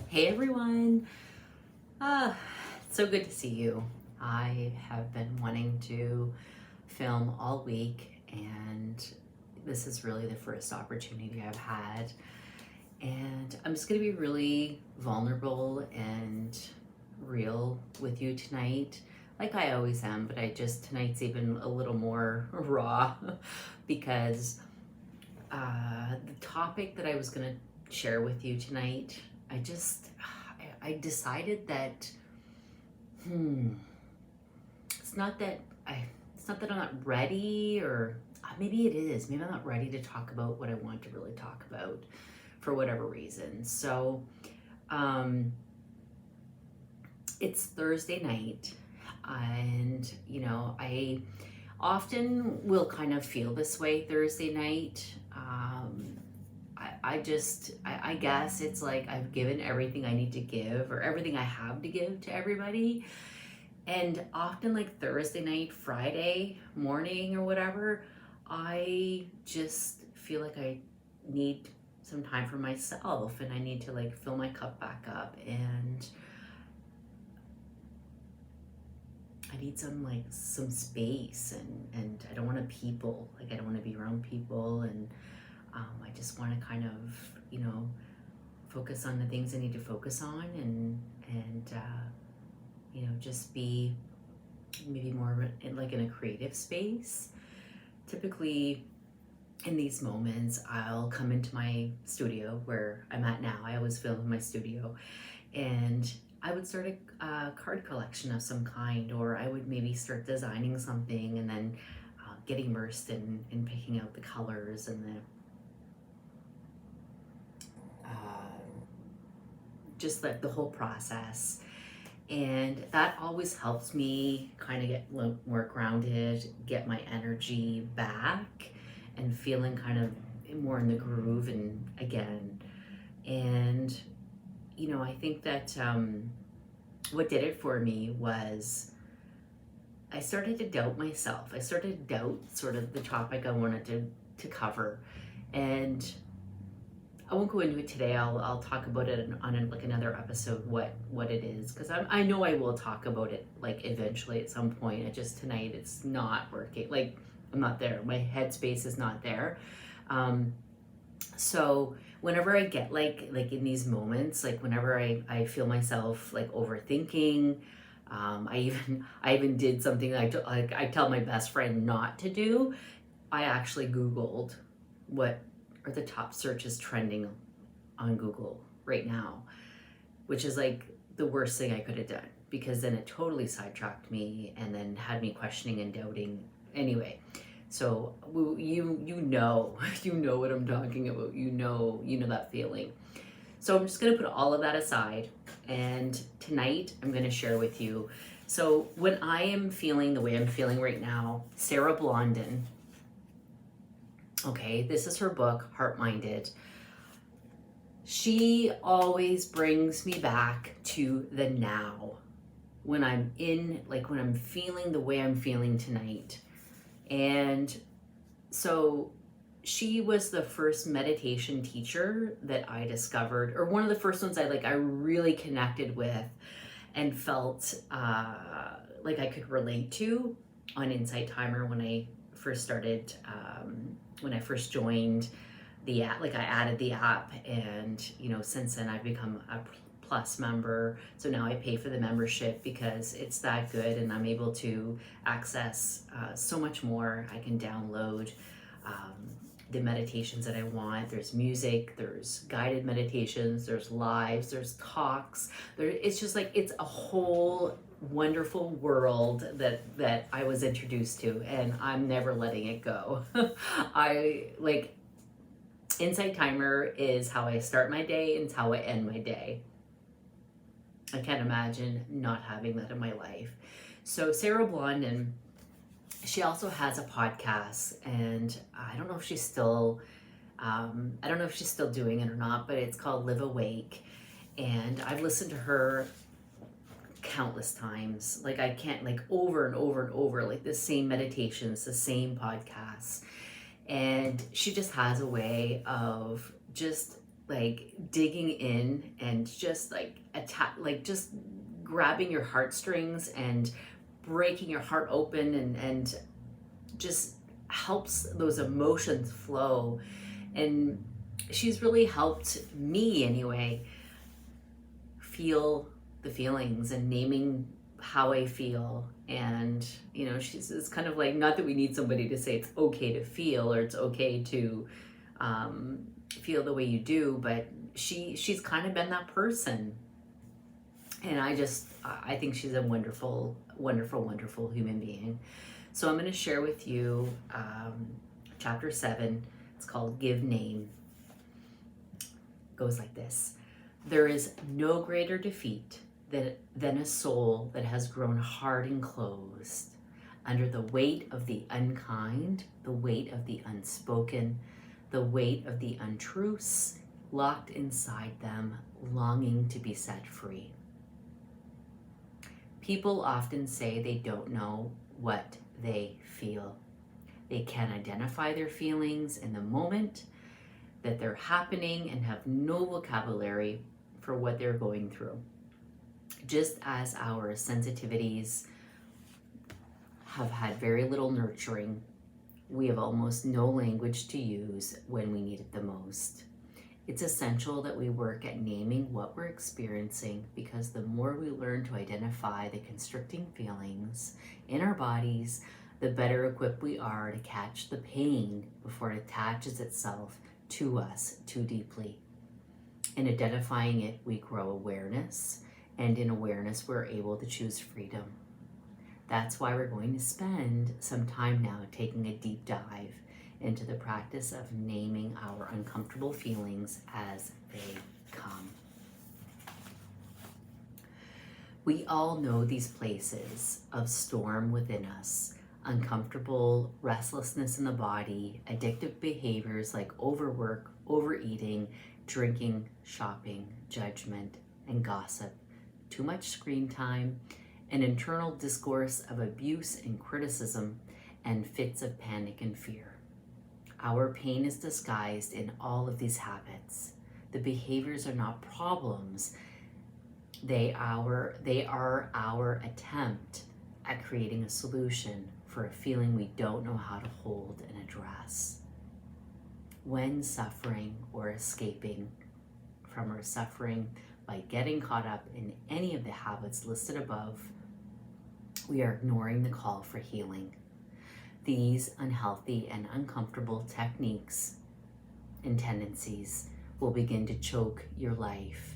Hey everyone, so good to see you. I have been wanting to film all week, and this is really the first opportunity I've had. And I'm just gonna be really vulnerable and real with you tonight, like I always am, but tonight's even a little more raw because the topic that I was gonna share with you tonight, I decided that it's not that I'm not ready, or maybe it is. Maybe I'm not ready to talk about what I want to really talk about for whatever reason. So, it's Thursday night, and I often will kind of feel this way Thursday night. I guess it's like I've given everything I need to give, or everything I have to give to everybody. And often, like Thursday night, Friday morning, or whatever, I just feel like I need some time for myself, and I need to like fill my cup back up, and I need some space, and I don't want to I don't want to be around people, and I just want to kind of focus on the things I need to focus on, and just be maybe more in a creative space. Typically in these moments, I'll come into my studio where I'm at now. I always film in my studio, and I would start a card collection of some kind, or I would maybe start designing something, and then get immersed in picking out the colors and just like the whole process. And that always helps me kind of get more grounded, get my energy back, and feeling kind of more in the groove and again. And I think that what did it for me was I started to doubt myself. I started to doubt sort of the topic I wanted to cover. And I won't go into it today. I'll talk about it on like another episode, what it is, because I know I will talk about it like eventually at some point. Tonight it's not working. Like, I'm not there. My headspace is not there. So whenever I get like in these moments, like whenever I feel myself like overthinking, I even did something that I tell my best friend not to do. I actually Googled what are the top searches trending on Google right now, which is like the worst thing I could have done, because then it totally sidetracked me and then had me questioning and doubting. Anyway, so you know what I'm talking about. You know that feeling. So I'm just gonna put all of that aside, and tonight I'm gonna share with you. So when I am feeling the way I'm feeling right now, Sarah Blondin, okay, this is her book, HeartMinded. She always brings me back to the now, when I'm feeling the way I'm feeling tonight. And so she was the first meditation teacher that I discovered, or one of the first ones I really connected with and felt like I could relate to on Insight Timer when I first started, when I first joined the app. Like, I added the app, and since then I've become a Plus member. So now I pay for the membership because it's that good, and I'm able to access so much more. I can download the meditations that I want. There's music, there's guided meditations, there's lives, there's talks. It's just like, it's a whole wonderful world that I was introduced to, and I'm never letting it go. Insight Timer is how I start my day, and it's how I end my day. I can't imagine not having that in my life. So Sarah Blondin, she also has a podcast, and I don't know if she's still doing it or not, but it's called LiveAwake, and I've listened to her countless times. Like, I can't, like, over and over and over, like the same meditations, the same podcasts. And she just has a way of just like digging in and just like just grabbing your heartstrings and breaking your heart open, and just helps those emotions flow. And she's really helped me anyway feel the feelings and naming how I feel. And it's kind of like, not that we need somebody to say it's okay to feel or it's okay to feel the way you do, but she's kind of been that person. And I think she's a wonderful, wonderful, wonderful human being. So I'm going to share with you chapter 7. It's called Give Name. It goes like this. There is no greater defeat than a soul that has grown hard and closed under the weight of the unkind, the weight of the unspoken, the weight of the untruths locked inside them, longing to be set free. People often say they don't know what they feel. They can't identify their feelings in the moment that they're happening and have no vocabulary for what they're going through. Just as our sensitivities have had very little nurturing, we have almost no language to use when we need it the most. It's essential that we work at naming what we're experiencing, because the more we learn to identify the constricting feelings in our bodies, the better equipped we are to catch the pain before it attaches itself to us too deeply. In identifying it, we grow awareness, and in awareness, we're able to choose freedom. That's why we're going to spend some time now taking a deep dive into the practice of naming our uncomfortable feelings as they come. We all know these places of storm within us: uncomfortable restlessness in the body, addictive behaviors like overwork, overeating, drinking, shopping, judgment, and gossip, too much screen time, an internal discourse of abuse and criticism, and fits of panic and fear. Our pain is disguised in all of these habits. The behaviors are not problems. They are our attempt at creating a solution for a feeling we don't know how to hold and address. When suffering or escaping from our suffering by getting caught up in any of the habits listed above, we are ignoring the call for healing. These unhealthy and uncomfortable techniques and tendencies will begin to choke your life,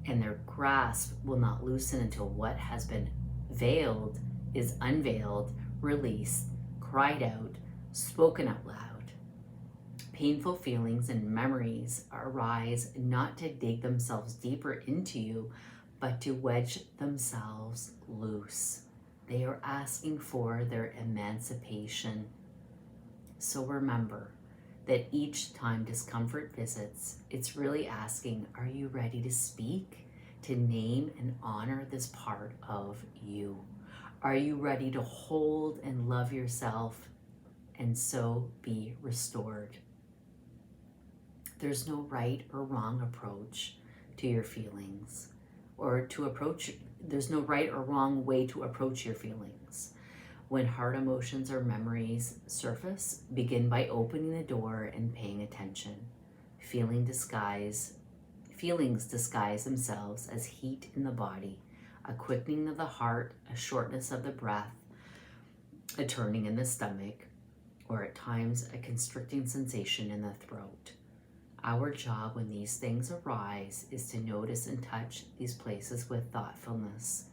and their grasp will not loosen until what has been veiled is unveiled, released, cried out, spoken out loud. Painful feelings and memories arise not to dig themselves deeper into you, but to wedge themselves loose. They are asking for their emancipation. So remember that each time discomfort visits, it's really asking, are you ready to speak, to name and honor this part of you? Are you ready to hold and love yourself and so be restored? There's no right or wrong approach to your feelings, there's no right or wrong way to approach your feelings. When hard emotions or memories surface, begin by opening the door and paying attention. Feelings disguise themselves as heat in the body, a quickening of the heart, a shortness of the breath, a turning in the stomach, or at times a constricting sensation in the throat. Our job when these things arise is to notice and touch these places with thoughtfulness.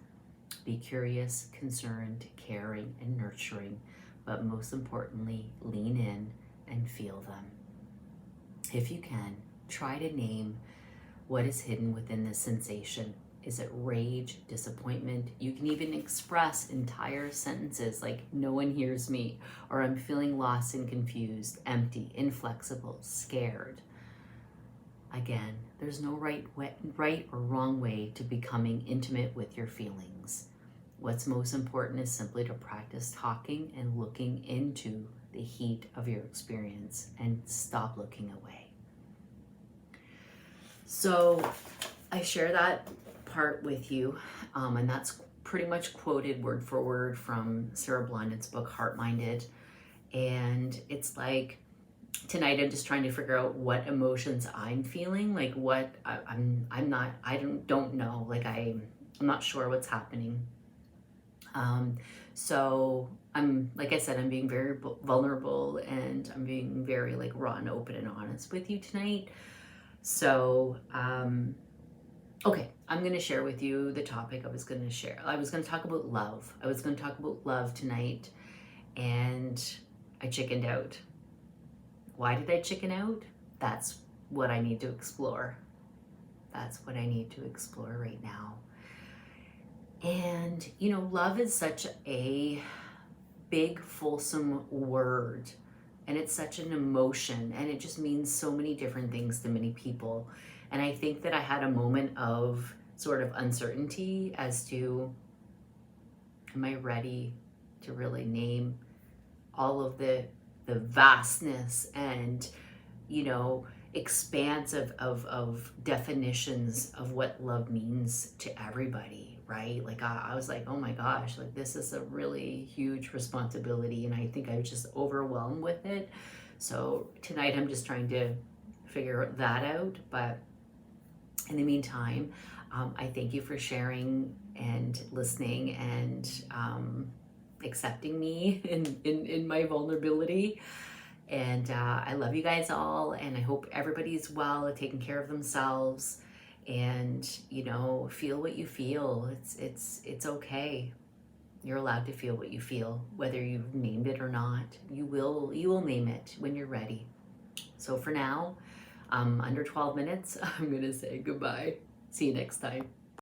Be curious, concerned, caring, and nurturing, but most importantly, lean in and feel them. If you can, try to name what is hidden within this sensation. Is it rage, disappointment? You can even express entire sentences like, no one hears me, or I'm feeling lost and confused, empty, inflexible, scared. Again, there's no right or wrong way to becoming intimate with your feelings. What's most important is simply to practice talking and looking into the heat of your experience and stop looking away. So I share that part with you, and that's pretty much quoted word for word from Sarah Blondin's book, HeartMinded. And it's like, tonight I'm just trying to figure out what emotions I'm feeling, like what I don't know, like I'm not sure what's happening. So I'm, like I said, I'm being very vulnerable, and I'm being very like raw and open and honest with you tonight. So okay, I'm going to share with you the topic I was going to share. I was going to talk about love. I was going to talk about love tonight, and I chickened out. Why did I chicken out? That's what I need to explore. That's what I need to explore right now. And, you know, love is such a big, fulsome word, and it's such an emotion, and it just means so many different things to many people. And I think that I had a moment of sort of uncertainty as to, am I ready to really name all of the vastness and, you know, expanse of definitions of what love means to everybody, right? Like I was like, oh my gosh, like this is a really huge responsibility, and I think I was just overwhelmed with it. So tonight I'm just trying to figure that out. But in the meantime, I thank you for sharing and listening and accepting me in my vulnerability. And I love you guys all, and I hope everybody's well, taking care of themselves, and, you know, feel what you feel. It's okay. You're allowed to feel what you feel, whether you've named it or not. You will name it when you're ready. So for now, under 12 minutes, I'm gonna say goodbye. See you next time.